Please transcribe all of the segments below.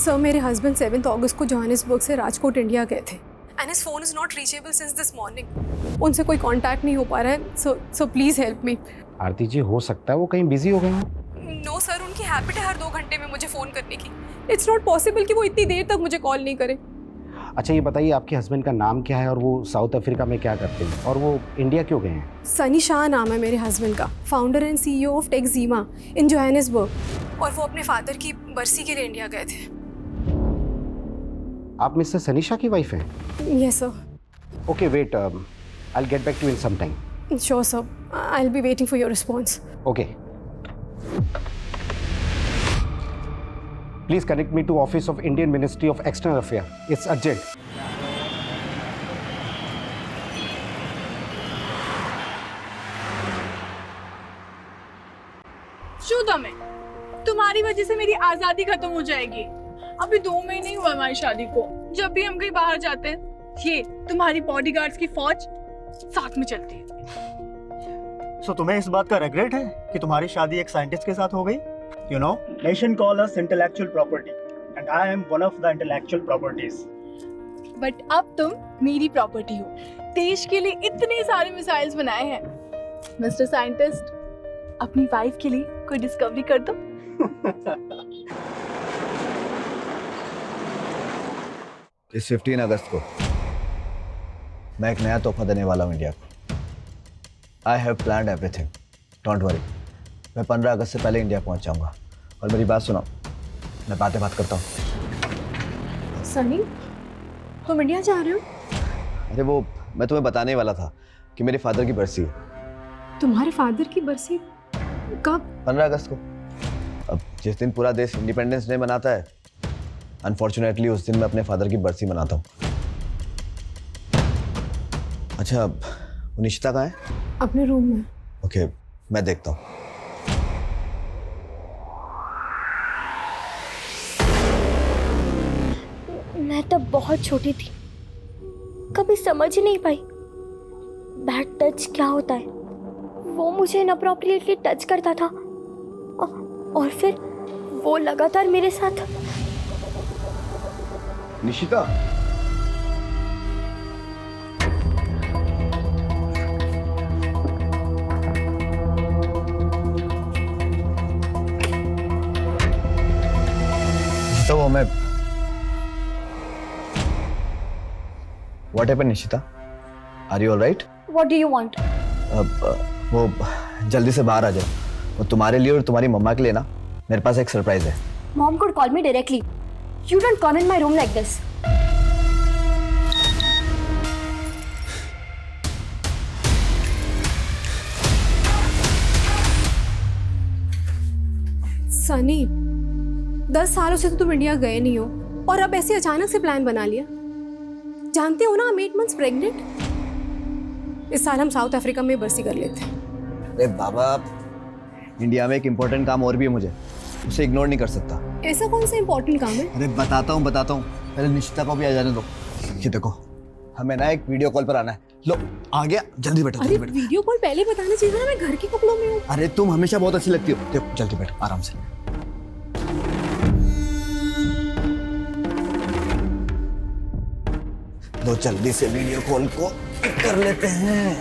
Sir मेरे husband 7 अगस्त को Johannesburg से राजकोट इंडिया गए थे and his phone is not reachable since this morning. उनसे कोई कांटेक्ट नहीं हो पा रहा है, सो प्लीज हेल्प मी। आरती जी, हो सकता है वो कहीं बिजी हो गए हों। नो सर, उनकी हैबिट है हर 2 घंटे में मुझे फ़ोन करने की। इट्स नॉट पॉसिबल कि वो इतनी देर तक मुझे कॉल नहीं करे। अच्छा ये बताइए, आपके हस्बैंड का नाम क्या है और वो साउथ अफ्रीका में क्या करते हैं और वो इंडिया क्यों गए हैं? सनी शाह नाम है मेरे हस्बैंड का, founder and CEO of Techzima in Johannesburg, और वो अपने फादर की बरसी के लिए इंडिया गए थे। आप मिस्टर सनीशा की वाइफ हैं? Yes sir. Okay wait, I will get back to in some time. Sure sir, I will be waiting for your response. Okay, please connect me to office of Indian ministry of external affair, it's urgent. शुदा में तुम्हारी वजह से मेरी आजादी खत्म हो जाएगी। अभी 2 महीने ही हुआ हमारी शादी को। जब भी हम कहीं बाहर जाते हैं, ये तुम्हारी बॉडीगार्ड्स की फौज साथ में चलती है। सो तुम्हें इस बात का रिग्रेट है कि तुम्हारी शादी एक साइंटिस्ट के साथ हो गई? You know, nation call us intellectual property, and I am one of the intellectual properties. But अब तुम मेरी प्रॉपर्टी हो। देश के लिए इतने सारे मिसाइल्स बनाए हैं। मिस्टर साइंटिस्ट, अपनी वाइफ के लिए कोई डिस्कवरी कर दो। इस 15 अगस्त को मैं एक नया तोहफा देने वाला हूँ इंडिया को। I have planned everything, don't worry. मैं 15 अगस्त से पहले इंडिया पहुँच जाऊँगा। और मेरी बात सुनो, मैं बात करता हूँ। सनी, तुम इंडिया जा रहे हो? अरे वो मैं तुम्हें बताने वाला था कि मेरे फादर की बरसी है। तुम्हारे फादर की बरसी कब? 15 अगस्त को। अब जिस दिन पूरा देश इंडिपेंडेंस डे मनाता है, अनफॉर्चुनेटली उस दिन मैं अपने फादर की बरसी मनाता हूँ। अच्छा, वो निशिता कहाँ है? अपने रूम में। ओके, मैं देखता हूँ। मैं तब बहुत छोटी थी, कभी समझ ही नहीं पाई बैड टच क्या होता है। वो मुझे इनअप्रोप्रिएटली टच करता था और फिर वो लगातार मेरे साथ। निशिता, तो वो मैं What happened, Nishita? Are you all right? What do you want? वो जल्दी से बाहर आ जाओ। वो तुम्हारे लिए और तुम्हारी मम्मा के लिए ना मेरे पास एक सरप्राइज है। Mom could call me directly. You don't come in my room like this. Sunny, 10 सालों से तो तुम इंडिया गए नहीं हो और अब ऐसे अचानक से प्लान बना लिया। जानते हो ना, I'm 8 months प्रेग्नेंट। इस साल हम साउथ अफ्रीका में बरसी कर लेते हैं। अरे बाबा, इंडिया में एक इम्पोर्टेंट काम और भी है मुझे, उसे इग्नोर नहीं कर सकता। ऐसा कौन सा इम्पोर्टेंट काम है? अरे बताता हूँ पहले निशिता को भी आ जाने दो। ये देखो, हमें ना एक वीडियो कॉल पर आना है। लो आ गया, जल्दी बैठो। अरे वीडियो कॉल पहले बताना चाहिए ना, मैं घर के कपड़ों में हूँ। अरे तुम हमेशा बहुत अच्छी लगती हो। देखो जल्दी बैठो आराम से। लो जल्दी से वीडियो कॉल को कर लेते हैं।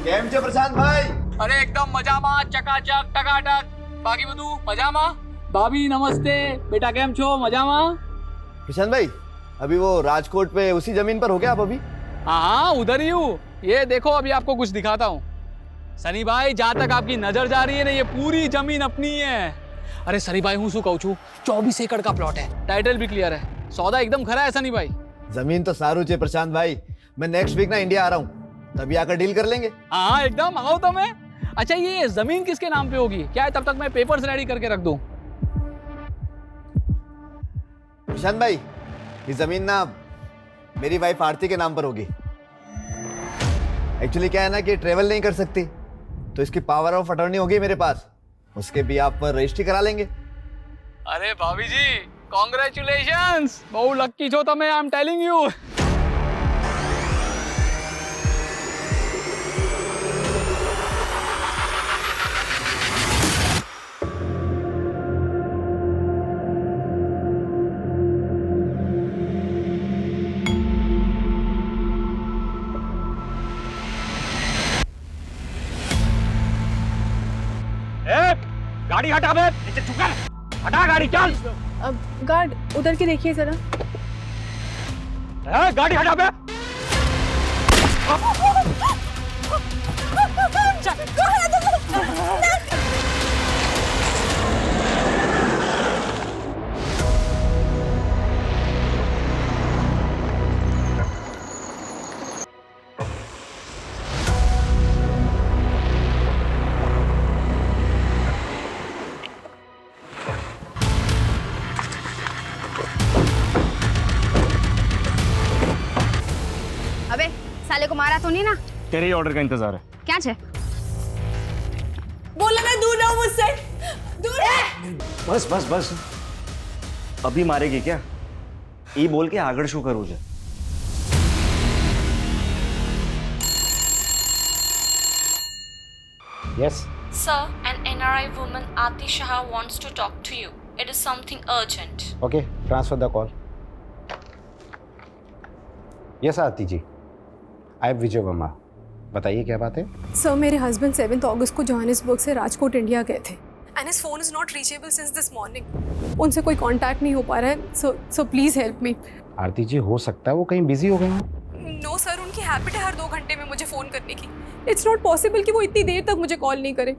केम छे प्रशांत भाई? अरे एकदम मजामा, चकाचक टकाटक। बाकी બધું મજામાં? भाभी नमस्ते। बेटा केम छो? मजामा? प्रशांत भाई, अभी वो राजकोट पे उसी जमीन पर हो गया आप अभी? हाँ उधर ही हूँ। ये देखो अभी आपको कुछ दिखाता हूँ। सनी भाई, जहाँ तक आपकी नजर जा रही है ना, ये पूरी जमीन अपनी है। अरे सनी भाई, हूँ શું કહું છું, 24 एकड़ का प्लॉट है, टाइटल भी क्लियर है, सौदा एकदम खरा है सनी भाई। जमीन तो सारू छे प्रशांत भाई। मैं नेक्स्ट वीक ना इंडिया आ रहा हूँ, तभी आकर डील कर लेंगे। हाँ एकदम, आओ तो मैं। अच्छा ये जमीन किसके नाम पे होगी? क्या है, तब तक मैं पेपर्स रेडी करके रख दूं। प्रशांत भाई, ये जमीन ना मेरी वाइफ आरती के नाम पर होगी। एक्चुअली क्या है ना कि ट्रेवल नहीं कर सकती, तो इसकी पावर ऑफ अटॉर्नी होगी मेरे पास, उसके भी आप पर रजिस्ट्री करा लेंगे। अरे भाभी जी, कॉन्ग्रेचुलेशंस, बहु लक्की छो तमे, आई एम टेलिंग यू। गाड़ी हटा बे, नीचे झुक कर हटा गाड़ी, चल। अब गार्ड उधर के देखिए जरा। गाड़ी हटा बे। अबे साले को मारा तो नहीं ना? तेरे ही ऑर्डर का इंतजार है। क्या छे? बोला ना दूर रहो मुझसे, दूर बस बस बस, अभी मारेगी क्या? ई बोल के आगड़ शू करूँ जे? Yes Sir, an NRI woman Aati Shah wants to talk to you. It is something urgent. Okay, transfer the call. Yes Aarti ji, I am Vijay Varma. बताइए क्या बात है? सर मेरे हस्बैंड 7 अगस्त को जोहानिसबर्ग से राजकोट इंडिया गए थे and his phone is not reachable since this morning. उनसे कोई कांटेक्ट नहीं हो पा रहा है, सो प्लीज़ हेल्प मी। आरती जी, हो सकता है वो कहीं बिजी हो गए हों। नो सर, उनकी हैबिट है हर 2 घंटे में मुझे फ़ोन करने की। इट्स नॉट पॉसिबल कि वो इतनी देर तक मुझे कॉल नहीं करे।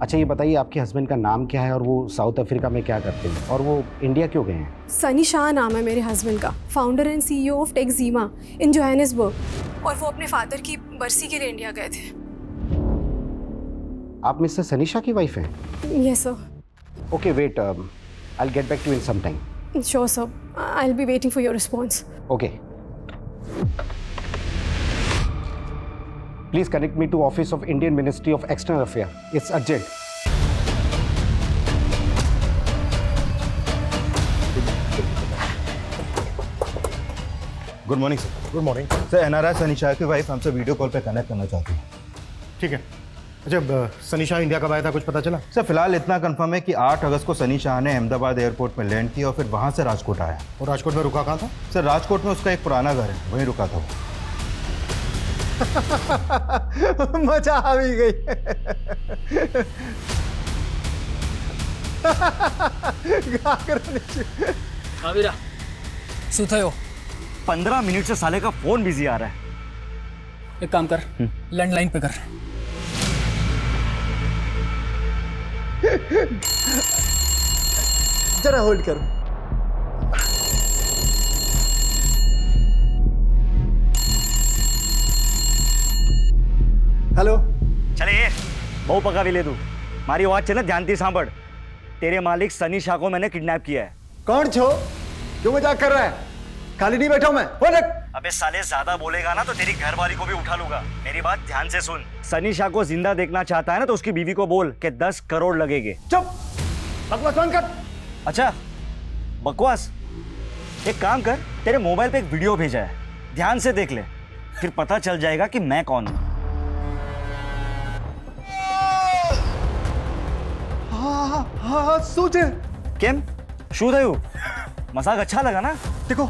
अच्छा ये बताइए, आपके हस्बैंड का नाम क्या है और वो साउथ अफ्रीका में क्या करते हैं और वो इंडिया क्यों गए हैं? सनी शाह नाम है मेरे हस्बैंड का, founder and CEO of Techzima in Johannesburg, और वो अपने फादर की बरसी के लिए इंडिया गए थे। आप मिस्टर सनी शाह की वाइफ हैं? Yes sir. Okay wait, I will get back to in some time. Sure sir, I will be waiting for your response. Okay, please connect me to office of Indian ministry of external affair, it's urgent. Good morning sir. Good morning sir. NRI Sunny Shah की wife हमसे video call पे connect करना चाहती है। ठीक है। अच्छा, Sunny Shah India कब आया था, कुछ पता चला? सर फिलहाल इतना कंफर्म है कि 8 अगस्त को सनी शाह ने अहमदाबाद एयरपोर्ट में लैंड किया और फिर वहाँ से राजकोट आया। और राजकोट में रुका कहाँ था? सर राजकोट में उसका एक पुराना घर है, वहीं रुका था वो। मजा आ भी गई। आविरा શું થયો? 15 मिनट से साले का फोन बिजी आ रहा है। एक काम कर, लैंडलाइन पे कर। जरा होल्ड करो। हेलो। चले ये बहु पकावी ले तू, मारी आवाज છે ને ધ્યાનથી સાંભળ। तेरे मालिक सनी शाह को मैंने किडनैप किया है। कौन छो? क्यों मजाक कर रहा है? खाली नहीं बैठा हूं मैं। बोल रख। अबे साले ज्यादा बोलेगा ना तो तेरी घरवाली को भी उठा लूंगा। मेरी बात ध्यान से सुन। सनी शाह को जिंदा देखना चाहता है ना तो उसकी बीवी को बोल कि 10 करोड़ लगेंगे। चुप, बकवास बंद कर। अच्छा बकवास, एक काम कर, तेरे मोबाइल पे एक वीडियो भेजा है, ध्यान से देख ले, फिर पता चल जाएगा कि मैं कौन हूं। हाँ सूझे। केम शू थयु? मजाक अच्छा लगा ना? देखो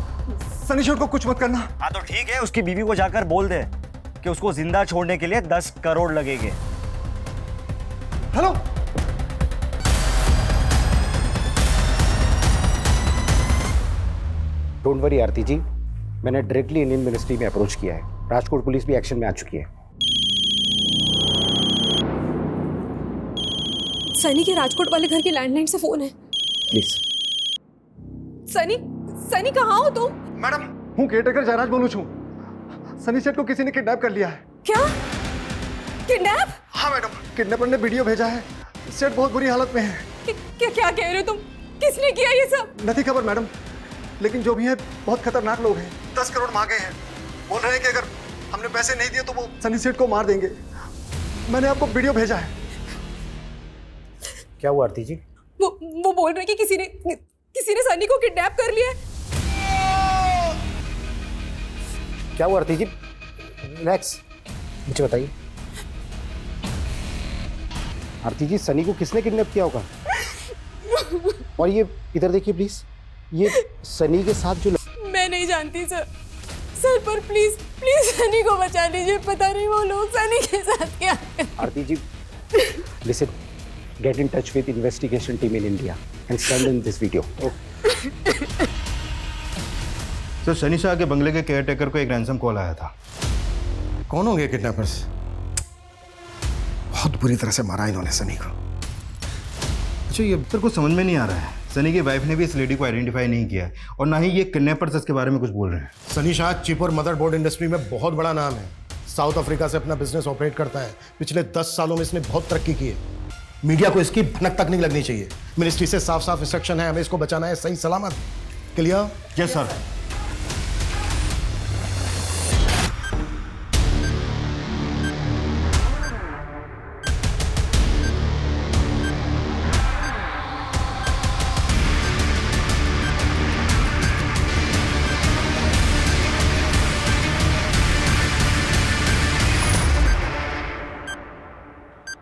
सनी शाह को कुछ मत करना। हाँ तो ठीक है, उसकी बीवी को जाकर बोल दे कि उसको जिंदा छोड़ने के लिए 10 करोड़ लगेंगे। हेलो। डोंट वरी आरती जी, मैंने डायरेक्टली इंडियन मिनिस्ट्री में अप्रोच किया है। राजकोट पुलिस भी एक्शन में आ चुकी है। सनी के राजकोट वाले घर की लैंडलाइन से फोन है। प्लीज। सनी कहाँ हो तुम? मैडम, हूँ केयरटेकर जयराज बोलूँ छू। सनी सेठ को किसी ने किडनैप कर लिया है। क्या? किडनैप? हाँ मैडम, किडनैपर ने वीडियो भेजा है। सेठ बहुत बुरी हालत में है। क्या कह रहे हो तुम? किसने किया ये सब? नहीं खबर मैडम, लेकिन जो भी है बहुत खतरनाक लोग हैं। 10 करोड़ मांगे हैं। बोल रहे हैं कि अगर हमने पैसे नहीं दिए तो वो सनी सेठ को मार देंगे। मैंने आपको वीडियो भेजा है। क्या हुआ आरती जी? वो बोल रहे हैं कि किसी ने सनी को किडनैप कर लिया है। क्या हुआ आरती जी? रिलैक्स, मुझे बताइए। आरती जी, सनी को किसने किडनैप किया होगा? और ये इधर देखिए प्लीज, ये सनी के साथ जो मैं नहीं जानती सर, पर प्लीज सनी को बचा लीजिए। पता नहीं वो लोग सनी के साथ क्या। आरती जी listen, get in touch with investigation team in India and send in this video. Sir Sunny Shah के बंगले के केयरटेकर को एक रैंसम कॉल आया था। कौन होंगे किडनैपर्स? बहुत बुरी तरह से मारा इन्होंने सनी को। अच्छा, ये सर कुछ समझ में नहीं आ रहा है। सनी की वाइफ ने भी इस लेडी को आइडेंटिफाई नहीं किया है और ना ही ये किडनैपर्स इसके बारे में कुछ बोल रहे हैं। सनी शाह चिप और मदरबोर्ड इंडस्ट्री में बहुत बड़ा नाम है। साउथ अफ्रीका से अपना बिजनेस ऑपरेट करता है। पिछले 10 सालों में इसने बहुत तरक्की की है। मीडिया को इसकी भनक तक नहीं लगनी चाहिए। मिनिस्ट्री से साफ साफ इंस्ट्रक्शन है, हमें इसको बचाना है सही सलामत। क्लियर? Yes sir.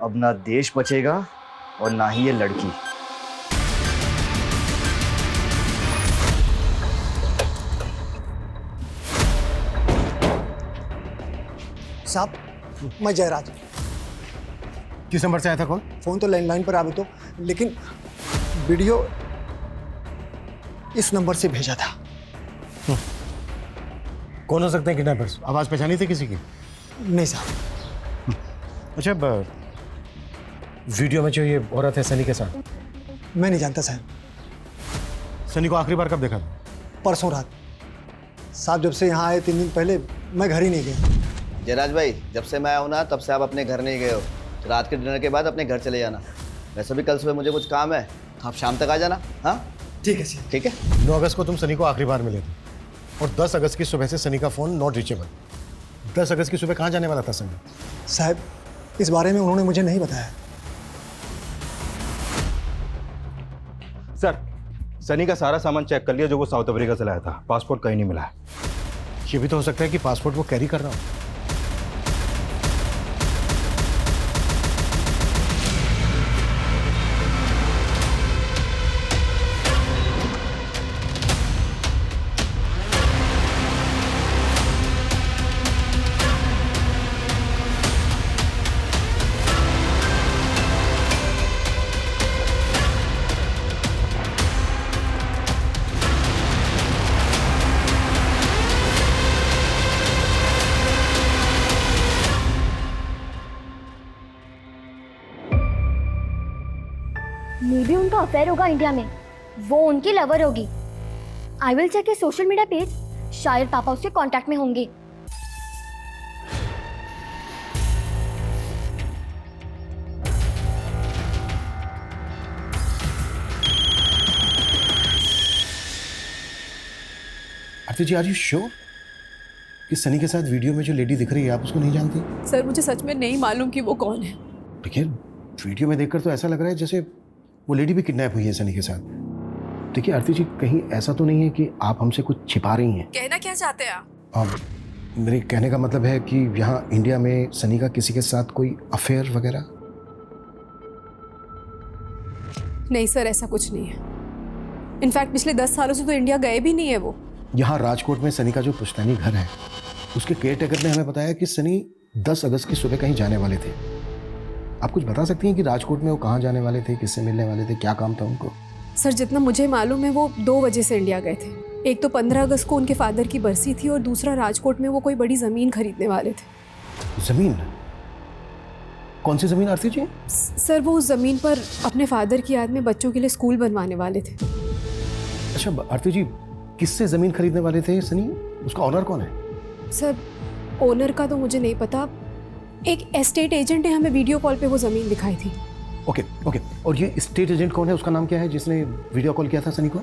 अब ना देश बचेगा और ना ही ये लड़की। साहब, मैं जयराज। किस नंबर से आया था कॉल? फोन तो लैंडलाइन पर आवे तो, लेकिन वीडियो इस नंबर से भेजा था। कौन हो सकते हैं किडनैपर्स? आवाज पहचानी थी किसी की? नहीं साहब। अच्छा, वीडियो में जो ये औरत है सनी के साथ, मैं नहीं जानता साहब। सनी को आखिरी बार कब देखा था? परसों रात। साहब जब से यहाँ आए 3 दिन पहले मैं घर ही नहीं गया। जयराज भाई, जब से मैं आऊँ ना तब से आप अपने घर नहीं गए हो। तो रात के डिनर के बाद अपने घर चले जाना। वैसे भी कल सुबह मुझे कुछ काम है, तो आप शाम तक आ जाना। हाँ ठीक है सर। ठीक है। 9 अगस्त को तुम सनी को आखिरी बार मिले थे और 10 अगस्त की सुबह से सनी का फोन नॉट रीचेबल। 10 अगस्त की सुबह कहाँ जाने वाला था सनी? साहब इस बारे में उन्होंने मुझे नहीं बताया। सर, सनी का सारा सामान चेक कर लिया जो वो साउथ अफ्रीका से लाया था। पासपोर्ट कहीं नहीं मिला है। ये भी तो हो सकता है कि पासपोर्ट वो कैरी कर रहा हो। मे भी उनका अफेयर होगा इंडिया में, वो उनकी लवर होगी। I will check social media page, शायद पापा उसके कांटेक्ट में होंगे। Aarti ji, are you sure कि सनी के साथ वीडियो में जो लेडी दिख रही है आप उसको नहीं जानती? सर मुझे सच में नहीं मालूम कि वो कौन है। देखिए, वीडियो में देखकर तो ऐसा लग रहा है जैसे वो लेडी भी किडनैप हुई है सनी के साथ। देखिए आरती जी, कहीं ऐसा तो नहीं है कि आप हमसे कुछ छिपा रही हैं? कहना क्या चाहते हैं आप? मेरे कहने का मतलब है कि यहाँ इंडिया में सनी का किसी के साथ कोई अफेयर वगैरह? नहीं सर, ऐसा कुछ नहीं है। इनफैक्ट पिछले 10 सालों से तो इंडिया गए भी नहीं है वो। यहाँ राजकोट में सनी का जो पुश्तैनी घर है, उसके केयरटेकर ने हमें बताया कि सनी 10 अगस्त की सुबह कहीं जाने वाले थे। आप कुछ बता सकती हैं कि राजकोट में वो कहाँ जाने वाले थे, किससे मिलने वाले थे, क्या काम था उनको? सर जितना मुझे मालूम है वो 2 वजह से इंडिया गए थे। एक तो 15 अगस्त को उनके फादर की बरसी थी और दूसरा राजकोट में वो कोई बड़ी ज़मीन खरीदने वाले थे। ज़मीन? कौन सी ज़मीन आरती जी? सर वो उस ज़मीन पर अपने फादर की याद में बच्चों के लिए स्कूल बनवाने वाले थे। अच्छा आरती जी, किससे ज़मीन खरीदने वाले थे सनी? उसका ऑनर कौन है? सर ओनर का तो मुझे नहीं पता। एक एस्टेट एजेंट ने हमें वीडियो कॉल पे वो ज़मीन दिखाई थी। Okay okay. और ये एस्टेट एजेंट कौन है, उसका नाम क्या है जिसने वीडियो कॉल किया था सनी को?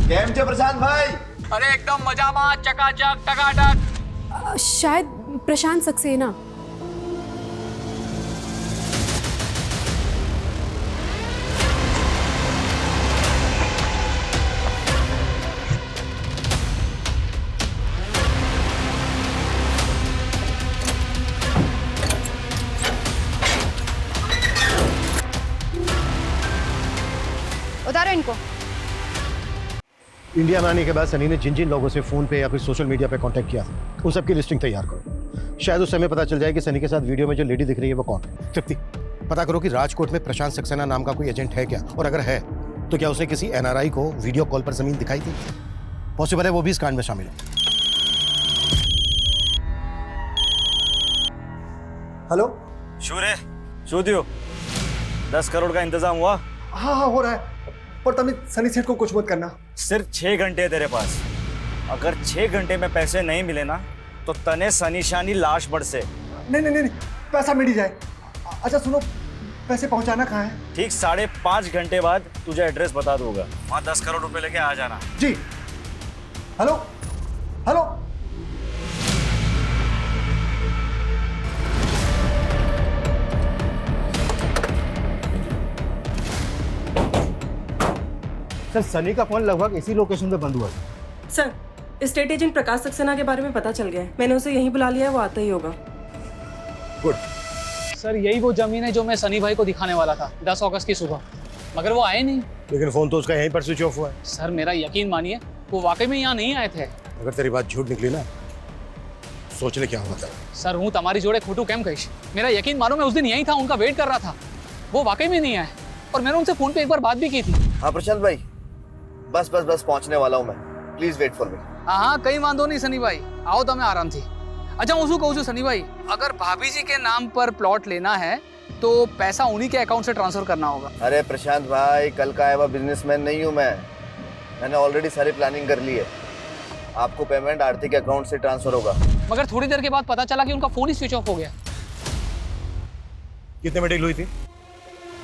केम छे प्रशांत भाई? अरे एकदम मजामा, चकाचक, टकाटक। शायद प्रशांत सक्सेना। उतारो इनको। इंडिया में आने के बाद सनी ने जिन जिन लोगों से फ़ोन पे या फिर सोशल मीडिया पे कांटेक्ट किया था, उन सबकी लिस्टिंग तैयार करो। शायद उस समय पता चल जाए कि सनी के साथ वीडियो में जो लेडी दिख रही है वो कौन है। तृप्ति, पता करो कि राजकोट में प्रशांत सक्सेना नाम का कोई एजेंट है क्या, और अगर है तो क्या उसने किसी एनआरआई को वीडियो कॉल पर जमीन दिखाई थी? पॉसिबल है वो भी इस कांड में शामिल हो। हेलो। शूरे, शूदियो, 10 करोड़ का इंतजाम हुआ? हाँ हाँ हो रहा है, पर तमित सनी सेठ को कुछ मत करना। सिर्फ 6 घंटे है तेरे पास। अगर 6 घंटे में पैसे नहीं मिले ना तो तने सनीशानी लाश बढ़ से। नहीं नहीं नहीं, पैसा मिल ही जाए। अच्छा सुनो, पैसे पहुंचाना कहाँ है? ठीक 5.5 घंटे बाद तुझे एड्रेस बता दूंगा, वहाँ 10 करोड़ रुपए लेके आ जाना। जी। Hello hello. सर सनी का फोन लगभग इसी लोकेशन पे बंद हुआ था। Sir, state agent Prakash Saxena के बारे में पता चल गया है। मैंने उसे यहीं बुला लिया है, वो आता ही होगा। गुड। सर यही वो जमीन है जो मैं सनी भाई को दिखाने वाला था 10 अगस्त की सुबह, मगर वो आए नहीं। लेकिन फोन तो उसका यहीं पर स्विच ऑफ हुआ है। सर मेरा यकीन मानिए, वो वाकई में यहाँ नहीं आए थे। अगर तेरी बात झूठ निकली ना, सोच ले क्या हुआ था। सर हूँ तुम्हारी जोड़े खोटू केम कहीश, मेरा यकीन मानो मैं उस दिन यहीं था, उनका वेट कर रहा था। वो वाकई में नहीं आए और मैंने उनसे फोन पे एक बार बात भी की थी। हाँ प्रशांत भाई, बस बस बस पहुंचने वाला हूँ मैं, प्लीज वेट फॉर मी। हाँ कहीं वांधो नहीं सनी भाई, आओ तो मैं आराम थी। अच्छा હું શું કહું છું सनी भाई, अगर भाभी जी के नाम पर प्लॉट लेना है तो पैसा उन्हीं के अकाउंट से ट्रांसफर करना होगा। अरे प्रशांत भाई, कल का आया हुआ बिजनेसमैन नहीं हूँ मैंने ऑलरेडी सारी प्लानिंग कर ली है। आपको पेमेंट आरती के अकाउंट से ट्रांसफर होगा। मगर थोड़ी देर के बाद पता चला कि उनका फोन ही स्विच ऑफ हो गया। कितने में डील हुई थी?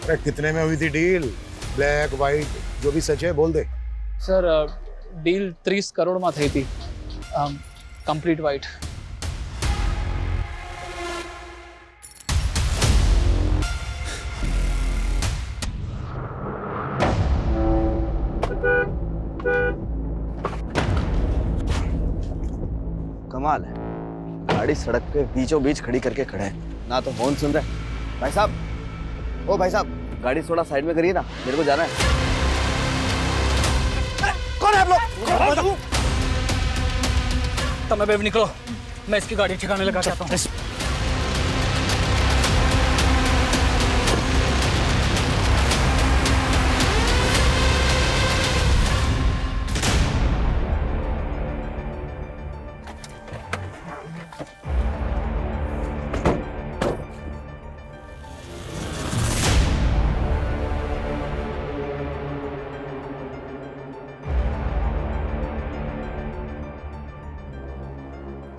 अरे कितने में हुई थी डील? ब्लैक व्हाइट जो भी सच है बोल दे। सर डील 30 करोड़ में थी थी, कंप्लीट वाइट। कमाल है, गाड़ी सड़क पे बीचों बीच खड़ी करके खड़े हैं, ना तो हॉर्न सुन रहे। भाई साहब, ओ भाई साहब, गाड़ी थोड़ा साइड में करिए ना, मेरे को जाना है। कौन है आप लोग? तब मैं निकलो, मैं इसकी गाड़ी ठिकाने लगा चाहता हूँ।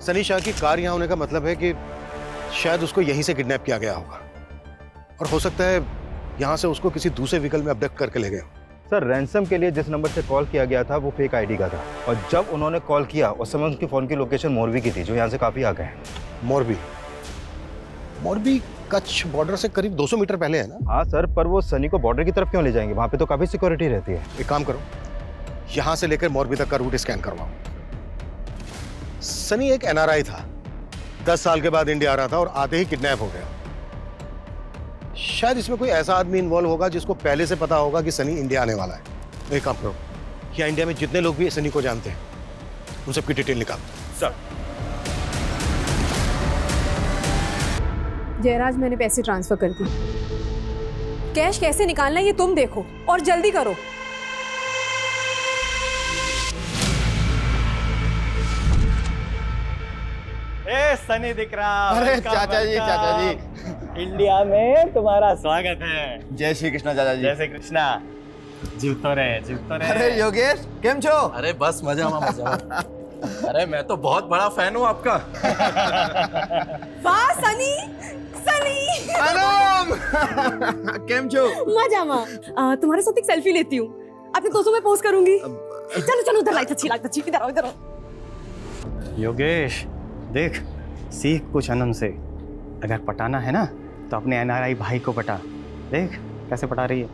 सनी शाह की कार यहाँ होने का मतलब है कि शायद उसको यहीं से किडनैप किया गया होगा, और हो सकता है यहाँ से उसको किसी दूसरे व्हीकल में अबडक्ट करके ले गए हो। सर रैंसम के लिए जिस नंबर से कॉल किया गया था वो फेक आईडी का था, और जब उन्होंने कॉल किया उस समय उनकी फ़ोन की लोकेशन मोरबी की थी, जो यहाँ से काफ़ी आगे है। मोरबी? मोरबी कच्छ बॉर्डर से करीब 200 मीटर पहले है ना? हाँ सर, पर वो सनी को बॉर्डर की तरफ क्यों ले जाएंगे? वहाँ पे तो काफ़ी सिक्योरिटी रहती है। एक काम करो, यहाँ से लेकर मोरबी तक का रूट स्कैन करवाओ। सनी एक एनआरआई था, 10 साल के बाद इंडिया आ रहा था और आते ही किडनैप हो गया। शायद इसमें कोई ऐसा आदमी इन्वॉल्व होगा जिसको पहले से पता होगा कि सनी इंडिया आने वाला है। एक काम करो, यहाँ इंडिया में जितने लोग भी सनी को जानते हैं उन सबकी डिटेल निकालो। सर जयराज, मैंने पैसे ट्रांसफर कर दी। कैश कैसे निकालना है ये तुम देखो और जल्दी करो। ए सनी दिख रहा। अरे चाचा जी, इंडिया में तुम्हारा स्वागत है। जय श्री कृष्णा चाचा जी। जय श्री कृष्णा। जीवतो रहे। अरे योगेश, केम छो? अरे बस मजा मजा। अरे मैं तो बहुत बड़ा फैन हूँ आपका। वाह सनी, सनी। केम छो? मजामा। तुम्हारे साथ एक सेल्फी लेती हूँ, अपने दोस्तों में पोस्ट करूंगी। चलो चलो उधर, लाइट अच्छी इधर आओ इधर आओ। योगेश देख, सीख कुछ अनम से। अगर पटाना है ना तो अपने एनआरआई भाई को पटा। देख कैसे पटा रही है।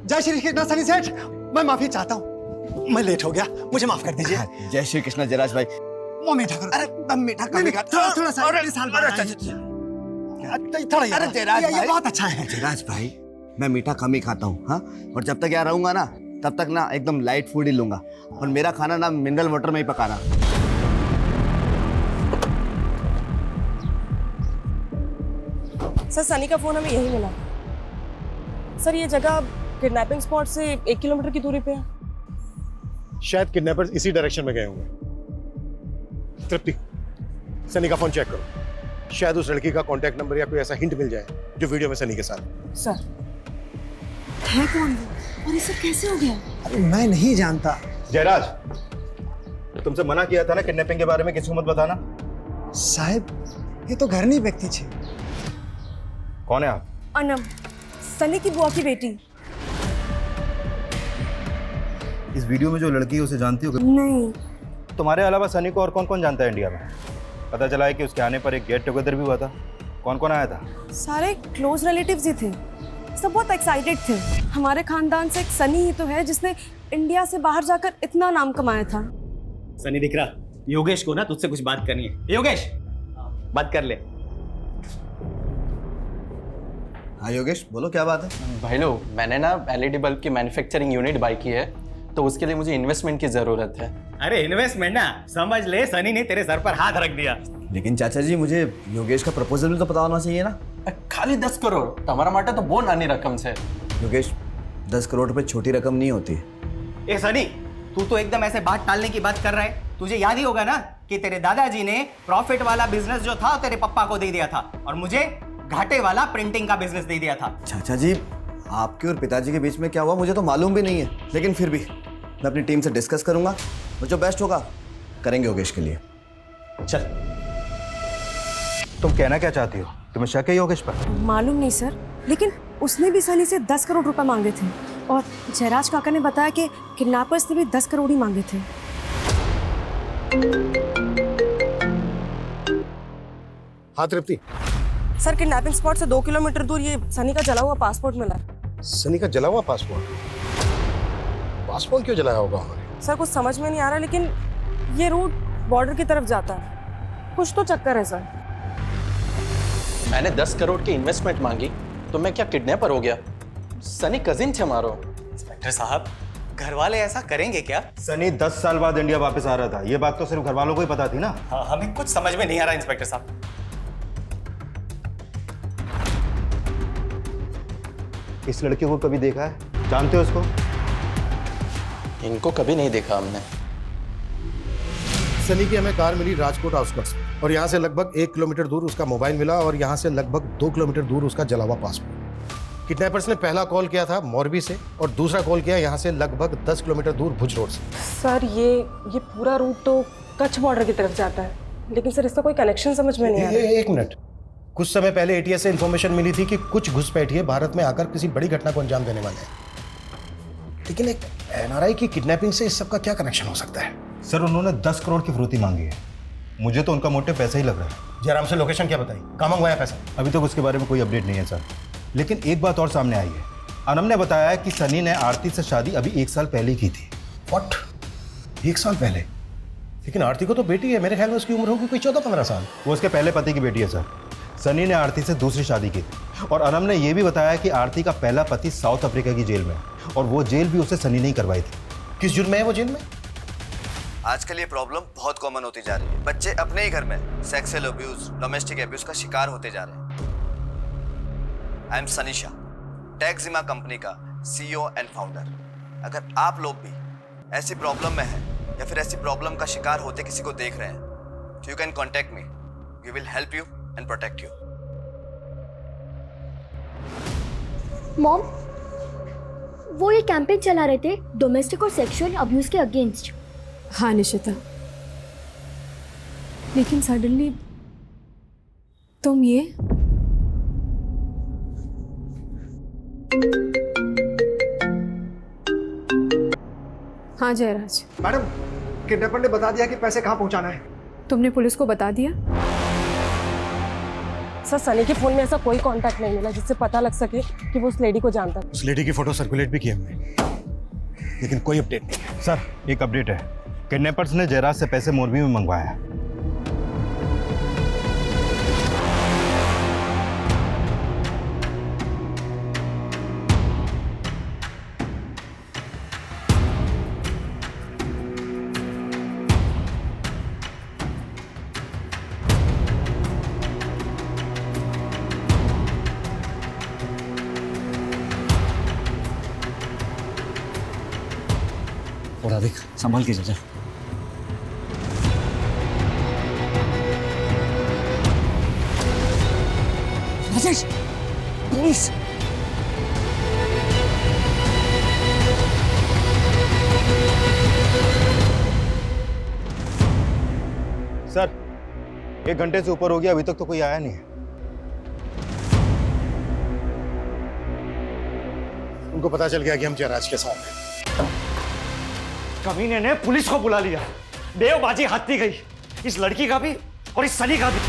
जय श्री कृष्ण सनी सेठ, मैं माफी चाहता हूँ, मैं लेट हो गया, मुझे माफ कर दीजिए। जय श्री कृष्णा जयराज भाई। वो मीठा करो। अरे दम मीठा करेगा, थोड़ा सा साल बाद। थोड़ा अरे जयराज ये भाई, बहुत अच्छा है। जयराज भाई, मैं मीठा कम ही खाता हूँ, हाँ, और जब तक यहाँ रहूंगा ना तब तक ना एकदम लाइट फूड ही लूंगा, और मेरा खाना ना मिनरल वाटर में ही पकाना। सर सनी का फोन हमें यही मिला। सर ये जगह किडनैपिंग स्पॉट से 1 किलोमीटर की दूरी पे है। शायद किडनैपर्स इसी डायरेक्शन में गए होंगे। तृप्ति, सनी का फोन चेक करो, शायद उस लड़की का कांटेक्ट नंबर या कोई ऐसा हिंट मिल जाए जो वीडियो में सनी के साथ। सर है कौन वो और ये सब कैसे हो गया? अरे मैं नहीं जानता। जयराज, तुमसे मना किया था ना किडनैपिंग के बारे में किसी को मत बताना। साहब ये तो घरनी व्यक्ति छे। कौन है आप? अनम, सनी की बुआ की बेटी। इस वीडियो में जो लड़की है उसे जानती हो? नहीं। तुम्हारे अलावा सनी को और कौन कौन जानता है इंडिया में? पता चला है कि उसके आने पर एक गेट टुगेदर भी हुआ था। कौन कौन आया था? सारे क्लोज रिलेटिव्स ही थे, सब बहुत एक्साइटेड थे। हमारे खानदान से एक सनी ही तो है जिसने इंडिया से बाहर जाकर इतना नाम कमाया था। सनी दिख रहा? योगेश को ना तुझसे कुछ बात करनी है। योगेश, बात कर ले। हाँ योगेश, बोलो क्या बात है? भाई लोग, मैंने ना एलईडी बल्ब की मैन्युफैक्चरिंग यूनिट बाय की है, तो उसके लिए मुझे इन्वेस्टमेंट की जरूरत है। अरे इन्वेस्टमेंट ना समझ ले, सनी ने तेरे सर पर हाथ रख दिया। लेकिन चाचा जी, मुझे योगेश का प्रपोजल भी तो पता होना चाहिए ना। खाली 10 करोड़ तुम्हारा माटा तो बहुत नानी रकम से। योगेश, 10 करोड़ रुपए छोटी रकम नहीं होती। ए सनी, तू तो एकदम ऐसे बात टालने की बात कर रहा है। तुझे याद ही होगा ना कि तेरे दादाजी ने प्रॉफिट वाला बिजनेस जो था तेरे पप्पा को दे दिया था और मुझे घाटे वाला प्रिंटिंग का बिजनेस दे दिया था। चाचा जी, आपके और पिताजी के बीच में क्या हुआ मुझे तो मालूम भी नहीं है, लेकिन फिर भी मैं अपनी टीम से डिस्कस करूंगा और जो बेस्ट होगा करेंगे योगेश के लिए। चल। तुम कहना क्या चाहती हो? तुम्हें शक है योगेश पर? मालूम नहीं सर, लेकिन उसने भी सनी से 10 करोड़ रुपए मांगे थे और जयराज काका ने बताया कि किडनैपर्स ने भी 10 करोड़ ही मांगे थे। हाँ तृप्ति। सर किडनैपिंग स्पॉट से 2 किलोमीटर दूर ये सनी का जला हुआ पासपोर्ट मिला। सनी का जला हुआ पासपोर्ट? पासपोर्ट क्यों जलाया होगा हमारे? सर कुछ समझ में नहीं आ रहा, लेकिन ये रूट बॉर्डर की तरफ जाता है। कुछ तो चक्कर है सर। मैंने 10 करोड़ की इन्वेस्टमेंट मांगी तो मैं क्या किडनैपर हो गया? सनी कजिन थे हमारो। इंस्पेक्टर साहब, घर वाले ऐसा करेंगे क्या? सनी 10 साल बाद इंडिया वापस आ रहा था, ये बात तो सिर्फ घर वालों को ही पता थी ना। हाँ, हमें कुछ समझ में नहीं आ रहा इंस्पेक्टर साहब। इस लड़के को कभी देखा है? जानते हो उसको? इनको कभी नहीं देखा हमने। सनी की हमें कार मिली राजकोट आउटस्कर्ट्स में, और यहाँ से लगभग 1 किलोमीटर दूर उसका मोबाइल मिला और यहाँ से लगभग 2 किलोमीटर दूर उसका जला हुआ पासपोर्ट। किडनैपर्स ने पहला कॉल किया था मोरबी से और दूसरा कॉल किया यहाँ से लगभग 10 किलोमीटर दूर भुज रोड से। सर ये पूरा रूट तो कच्छ बॉर्डर की तरफ जाता है, लेकिन सर इसका कोई कनेक्शन समझ में नहीं आ रहा। एक मिनट, कुछ समय पहले एटीएस से इंफॉर्मेशन मिली थी कि कुछ घुसपैठिए भारत में आकर किसी बड़ी घटना को अंजाम देने वाले हैं, लेकिन एक एनआरआई की किडनैपिंग से इस सब का क्या कनेक्शन हो सकता है? सर उन्होंने 10 करोड़ की फिरौती मांगी है, मुझे तो उनका मोटिव पैसा ही लग रहा है। जयराम से लोकेशन क्या बताई? कहाँ मंगवाया पैसा? अभी तक उसके बारे में कोई अपडेट नहीं है सर, लेकिन एक बात और सामने आई है। अनम ने बताया है कि सनी ने आरती से शादी अभी 1 साल पहले की थी। व्हाट? 1 साल पहले? लेकिन आरती को तो बेटी है, मेरे ख्याल में उसकी उम्र होगी कोई 14-15 साल। वो उसके पहले पति की बेटी है सर। सनी ने आरती से दूसरी शादी की थी और अनम ने यह भी बताया कि आरती का पहला पति साउथ अफ्रीका की जेल में है और वो जेल भी उसे सनी ने ही करवाई थी। किस जुर्म में है वो जेल में? आजकल ये प्रॉब्लम बहुत कॉमन होती जा रही है। बच्चे अपने ही घर में सेक्सुअल अब्यूज, डोमेस्टिक अब्यूज का शिकार होते जा रहे हैं। आई एम सनीशा, टैक्सिमा कंपनी का CEO एंड फाउंडर। अगर आप लोग भी ऐसी प्रॉब्लम में हैं या फिर ऐसी प्रॉब्लम का शिकार होते किसी को देख रहे हैं तो you can contact me. We will help you and protect you. Mom, वो ये कैंपेन चला रहे थे डोमेस्टिक और सेक्सुअल अब्यूज के अगेंस्ट। हाँ निशिता, लेकिन सडनली तुम ये हाँ जयराज, मैडम किडनैपर ने बता दिया कि पैसे कहाँ पहुँचाना है। तुमने पुलिस को बता दिया? सर सनी के फोन में ऐसा कोई कांटेक्ट नहीं मिला जिससे पता लग सके कि वो उस लेडी को जानता था। उस लेडी की फोटो सर्कुलेट भी की हमने, लेकिन कोई अपडेट नहीं है। सर एक अपडेट है, किडनैपर्स ने जयराज से पैसे मोरबी में मंगवाए हैं। राधिक, संभल के जा। राजेश, प्लीज। सर, 1 घंटे से ऊपर हो गया, अभी तक तो कोई आया नहीं है। उनको पता चल गया कि हम जयराज के साथ हैं। कमीने ने पुलिस को बुला लिया। देवबाजी हाथी गई, इस लड़की का भी और इस सनी का भी।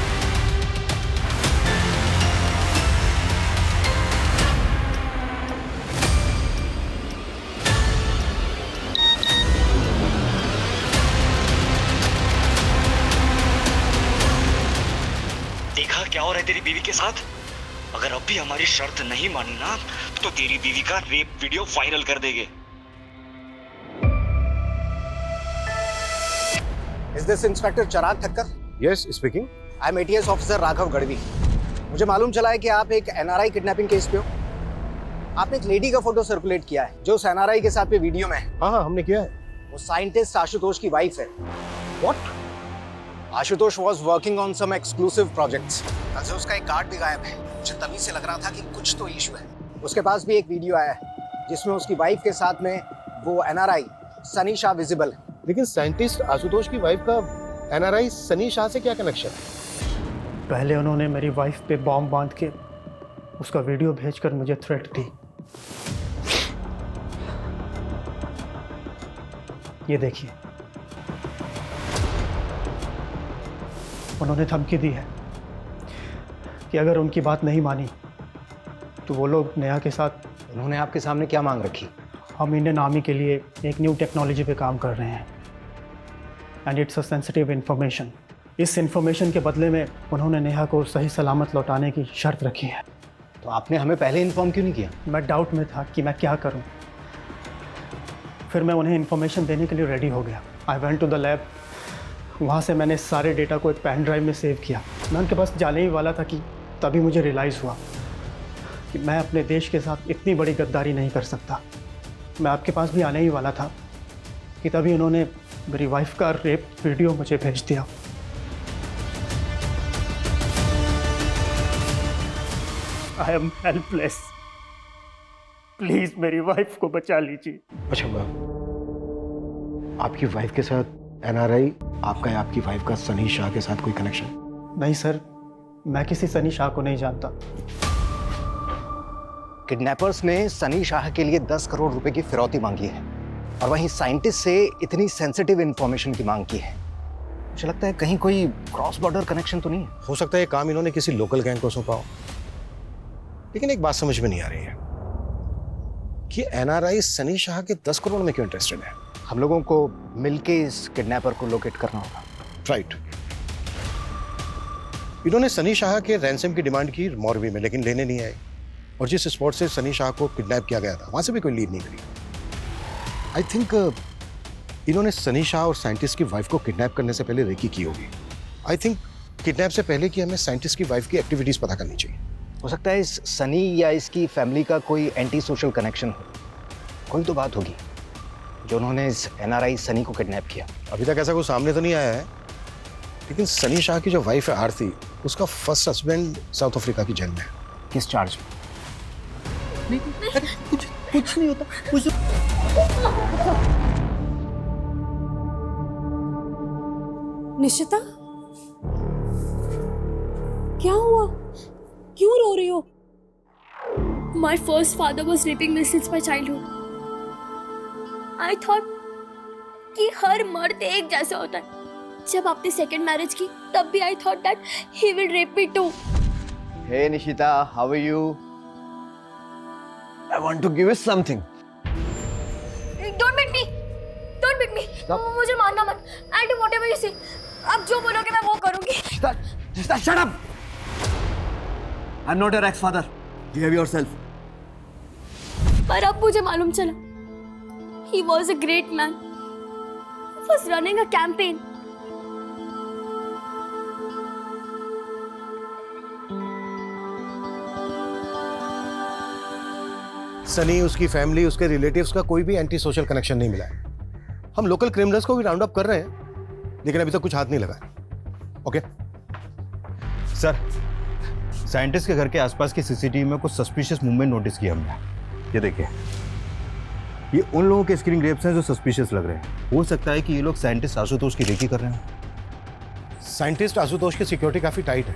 देखा क्या हो रहा है तेरी बीवी के साथ? अगर अब भी हमारी शर्त नहीं मानी ना तो तेरी बीवी का रेप वीडियो वायरल कर देंगे। Is this inspector Chirag Thakkar? Yes, speaking. I am ATS officer Raghav Gadhvi. मुझे मालूम चला है कि आप एक NRI किडनैपिंग केस पे हो। आपने एक लेडी का फोटो सर्कुलेट किया है जो उस NRI के साथ पे वीडियो में है। हाँ, हमने किया है। वो साइंटिस्ट आशुतोष की वाइफ है। What? Ashutosh was working on some exclusive projects। कल से उसका एक गार्ड भी गायब है। मुझे तभी से लग रहा था कि कुछ तो इशू है। उसके पास भी एक वीडियो आया है जिसमें उसकी वाइफ के साथ में वो NRI सनी शाह विजिबल है। लेकिन साइंटिस्ट आशुतोष की वाइफ का NRI सनी शाह से क्या कनेक्शन है? पहले उन्होंने मेरी वाइफ पे बॉम्ब बांध के उसका वीडियो भेजकर मुझे थ्रेट दी। ये देखिए, उन्होंने धमकी दी है कि अगर उनकी बात नहीं मानी तो वो लोग नेहा के साथ। उन्होंने आपके सामने क्या मांग रखी? हम इंडियन आर्मी के लिए एक न्यू टेक्नोलॉजी पे काम कर रहे हैं and it's a sensitive information. इस इंफॉर्मेशन के बदले में उन्होंने नेहा को सही सलामत लौटाने की शर्त रखी है। तो आपने हमें पहले इन्फॉर्म क्यों नहीं किया? मैं डाउट में था कि मैं क्या करूं। फिर मैं उन्हें इन्फॉर्मेशन देने के लिए रेडी हो गया। I went to the lab. वहाँ से मैंने सारे डेटा को एक पेन ड्राइव में सेव किया। मैं उनके पास जाने ही वाला था कि तभी मुझे रियलाइज़ हुआ कि मैं अपने देश के साथ इतनी बड़ी गद्दारी नहीं कर सकता। मैं आपके पास भी आने ही वाला था कि तभी उन्होंने मेरी वाइफ का रेप वीडियो मुझे भेज दिया। I am helpless. प्लीज मेरी वाइफ को बचा लीजिए। अच्छा, आपकी वाइफ के साथ NRI आपका या आपकी वाइफ का सनी शाह के साथ कोई कनेक्शन? नहीं सर, मैं किसी सनी शाह को नहीं जानता। किडनैपर्स ने सनी शाह के लिए 10 करोड़ रुपए की फिरौती मांगी है और वहीं साइंटिस्ट से इतनी सेंसिटिव इंफॉर्मेशन की मांग की है। मुझे लगता है कहीं कोई क्रॉस बॉर्डर कनेक्शन तो नहीं है। हो सकता है ये काम इन्होंने किसी लोकल गैंग को सौंपा हो। लेकिन एक बात समझ में नहीं आ रही है कि NRI सनी शाह के 10 करोड़ में क्यों इंटरेस्टेड है? हम लोगों को मिलके इस किडनैपर को लोकेट करना होगा। राइट। इन्होंने सनी शाह के रैंसम की डिमांड की मॉरवी में, लेकिन लेने नहीं आए। और जिस स्पॉट से सनी शाह को किडनैप किया गया था वहां से भी कोई लीड नहीं करी। आई थिंक इन्होंने सनी शाह और साइंटिस्ट की वाइफ को किडनैप करने से पहले रेकी की होगी। आई थिंक किडनैप से पहले कि हमें साइंटिस्ट की वाइफ की एक्टिविटीज पता करनी चाहिए। हो सकता है इस सनी या इसकी फैमिली का कोई एंटी सोशल कनेक्शन हो। कोई तो बात होगी जो उन्होंने इस NRI सनी को किडनैप किया। अभी तक ऐसा कोई सामने तो नहीं आया है, लेकिन सनी शाह की जो वाइफ है आरती, उसका फर्स्ट हस्बैंड साउथ अफ्रीका की जेल में है। किस चार्ज में? कुछ नहीं होता। निशिता, क्या हुआ? क्यों रो रही हो? My first father was raping me since my childhood. I thought कि हर मर्द एक जैसा होता है। जब आपने सेकंड मैरिज की तब भी I thought that he will rape me too. Hey Nishita, how are you? I want to give you something. Don't beat me. Don't beat me. मुझे मारना मत. I'll do whatever you say. आप जो बोलोगे मैं वो करूँगी. Nishita, shut up. I'm not your ex-father. Behave yourself. पर अब मुझे मालूम चला. He was a great man. He was running a campaign. Sunny, उसकी फैमिली, उसके रिलेटिव्स का कोई भी एंटी सोशल कनेक्शन नहीं मिला है। हम लोकल क्रिमिनल्स को भी राउंड अप कर रहे हैं, लेकिन अभी तक कुछ हाथ नहीं लगा। ओके सर, साइंटिस्ट के घर के आसपास की सीसीटीवी में कुछ सस्पिशियस मूवमेंट नोटिस किया हमने। ये देखिए, ये उन लोगों के स्क्रीन ग्रेप्स हैं जो सस्पिशियस लग रहे हैं। हो सकता है कि ये लोग साइंटिस्ट आशुतोष की रेकी कर रहे हैं। साइंटिस्ट आशुतोष की सिक्योरिटी काफी टाइट है।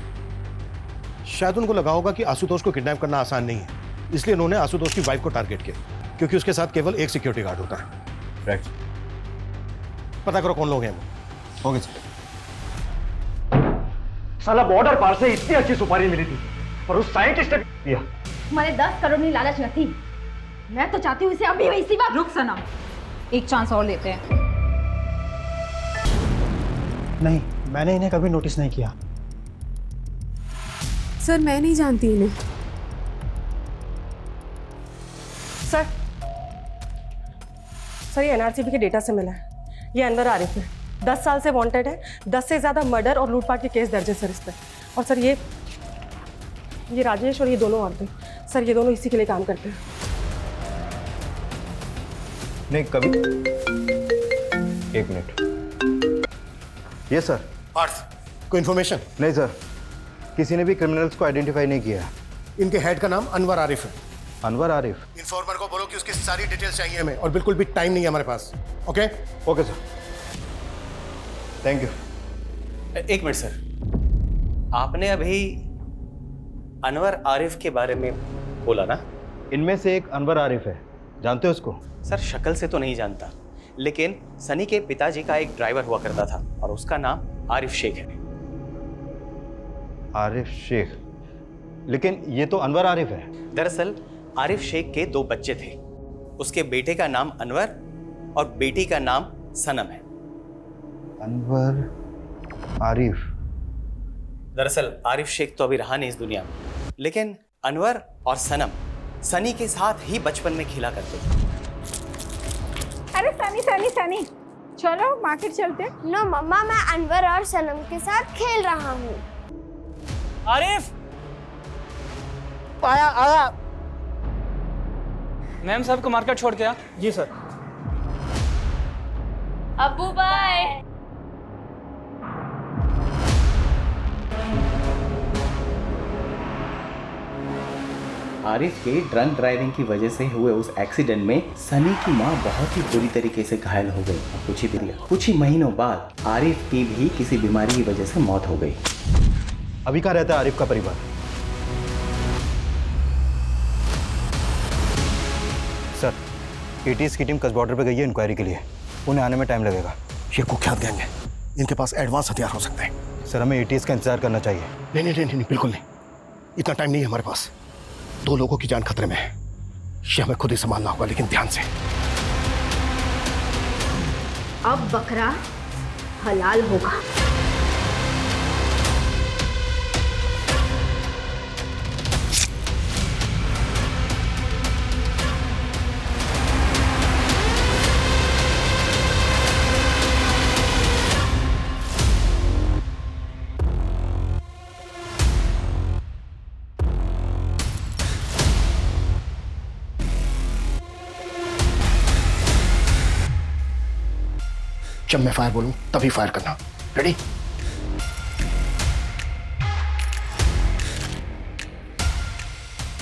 शायद उनको लगा होगा कि आशुतोष को किडनैप करना आसान नहीं है, इसलिए उन्होंने आशुतोष की वाइफ को टारगेट किया, क्योंकि उसके साथ केवल एक सिक्योरिटी गार्ड होता है। राइट, पता करो कौन लोग हैं वो। Okay sir. साला बॉर्डर पार से इतनी अच्छी सुपारी मिली थी और उस साइंटिस्ट ने दिया। मैंने 10 करोड़ की लालच न थी, मैं तो चाहती हूँ इसे अभी इसी वक्त। रुक सनम, एक चांस और लेते हैं। नहीं, मैंने इन्हें कभी नोटिस नहीं किया। सर मैं नहीं जानती इन्हें। सर ये एनआरसीबी के डेटा से मिला है। ये अनवर आरिफ है, 10 साल से वांटेड है। 10 से ज़्यादा मर्डर और लूटपाट के केस दर्ज है सर इस पर। और सर ये राजेश और ये दोनों औरतें, सर ये दोनों इसी के लिए काम करते हैं। नहीं, कभी। एक मिनट। ये सर। पार्थ, कोई इन्फॉर्मेशन? नहीं सर, किसी ने भी क्रिमिनल्स को आइडेंटिफाई नहीं किया। इनके हेड का नाम अनवर आरिफ है। अनवर आरिफ? इन्फॉर्मर को बोलो कि उसकी सारी डिटेल्स चाहिए हमें, और बिल्कुल भी टाइम नहीं है हमारे पास। Okay okay sir, thank you. एक मिनट सर, आपने अभी अनवर आरिफ के बारे में बोला ना? इनमें से एक अनवर आरिफ है, जानते हो उसको? सर शक्ल से तो नहीं जानता, लेकिन सनी के पिताजी का एक ड्राइवर हुआ करता था और उसका नाम आरिफ शेख है। आरिफ शेख? लेकिन ये तो अनवर आरिफ है। दरअसल आरिफ शेख के 2 बच्चे थे। उसके बेटे का नाम अनवर और बेटी का नाम सनम है। अनवर आरिफ? दरअसल आरिफ शेख तो अभी रहा नहीं इस दुनिया में, लेकिन अनवर और सनम सनी के साथ ही बचपन में खेला करते थे। अरे सनी, चलो मार्केट चलते। नो मम्मा, मैं अनवर और सनम के साथ खेल रहा हूँ। आरिफ आया। मैम साहब को मार्केट छोड़ के आ। जी सर। अब्बू बाय। आरिफ के ड्रंक ड्राइविंग की वजह से हुए उस एक्सीडेंट में सनी की मां बहुत ही बुरी तरीके से घायल हो गई। कुछ ही महीनों बाद आरिफ की भी किसी बीमारी की वजह से मौत हो गई। अभी कहाँ रहता है आरिफ का परिवार? सर, एटीएस की टीम कस बॉर्डर पे गई है इंक्वायरी के लिए। उन्हें आने में टाइम लगेगा। ये कुख्यात गैंग है, इनके पास एडवांस हथियार हो सकते हैं। सर, हमें एटीएस का इंतजार करना चाहिए। नहीं, बिल्कुल नहीं। इतना टाइम नहीं है हमारे पास। 2 लोगों की जान खतरे में है, ये हमें खुद ही संभालना होगा, लेकिन ध्यान से। अब बकरा हलाल होगा। जब मैं फायर बोलूं तभी फायर करना। रेडी?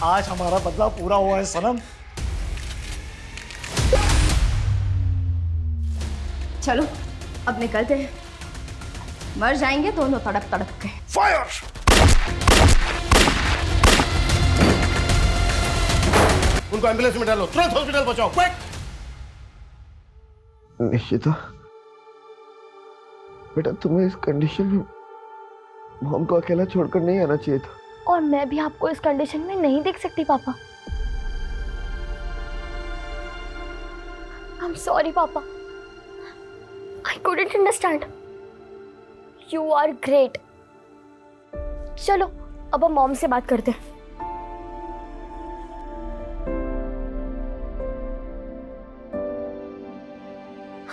आज हमारा बदला पूरा हुआ है सनम। चलो अब निकलते हैं, मर जाएंगे दोनों तड़प तड़प के। फायर! उनको एम्बुलेंस में डालो, तुरंत हॉस्पिटल पहुंचाओ, क्विक! निश्चिता, बेटा तुम्हें इस कंडीशन में मॉम को अकेला छोड़कर नहीं आना चाहिए था। और मैं भी आपको इस कंडीशन में नहीं देख सकती पापा। I'm sorry पापा, I couldn't understand. You are great. चलो अब हम मॉम से बात करते हैं।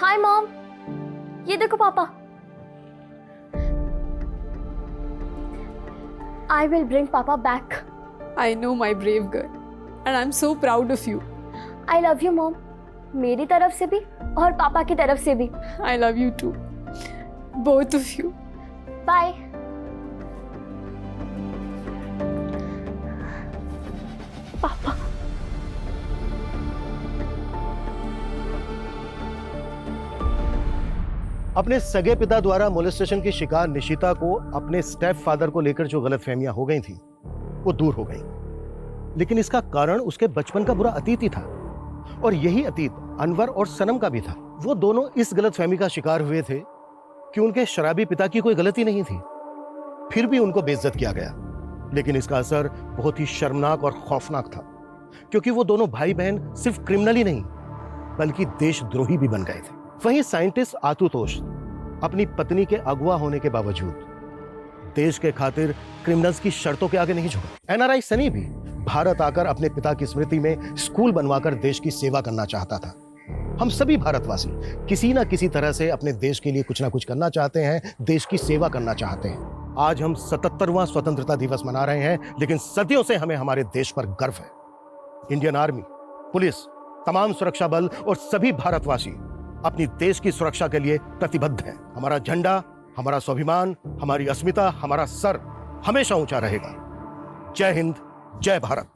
हाय मॉम, ये देखो पापा। I will bring Papa back. I know, my brave girl, and I'm so proud of you. I love you, Mom. मेरी तरफ से भी और पापा की तरफ से भी। I love you too, both of you. Bye. पापा। अपने सगे पिता द्वारा मोलेस्टेशन की शिकार निशिता को अपने स्टेप फादर को लेकर जो गलतफहमियां हो गई थी वो दूर हो गई, लेकिन इसका कारण उसके बचपन का बुरा अतीत ही था। और यही अतीत अनवर और सनम का भी था। वो दोनों इस गलतफहमी का शिकार हुए थे कि उनके शराबी पिता की कोई गलती नहीं थी, फिर भी उनको बेइज्जत किया गया। लेकिन इसका असर बहुत ही शर्मनाक और खौफनाक था, क्योंकि वो दोनों भाई बहन सिर्फ क्रिमिनल ही नहीं बल्कि देशद्रोही भी बन गए थे। वहीं साइंटिस्ट आशुतोष अपनी पत्नी के अगवा होने के बावजूद देश के खातिर क्रिमिनल्स की शर्तों के आगे नहीं झुका। एनआरआई सनी भी भारत आकर अपने पिता की स्मृति में स्कूल बनवाकर देश की सेवा करना चाहता था। हम सभी भारतवासी किसी ना किसी तरह से अपने देश के लिए कुछ ना कुछ करना चाहते हैं, देश की सेवा करना चाहते हैं। आज हम 77वां स्वतंत्रता दिवस मना रहे हैं, लेकिन सदियों से हमें हमारे देश पर गर्व है। इंडियन आर्मी, पुलिस, तमाम सुरक्षा बल और सभी भारतवासी अपनी देश की सुरक्षा के लिए प्रतिबद्ध हैं। हमारा झंडा, हमारा स्वाभिमान, हमारी अस्मिता, हमारा सर हमेशा ऊंचा रहेगा। जय हिंद, जय भारत।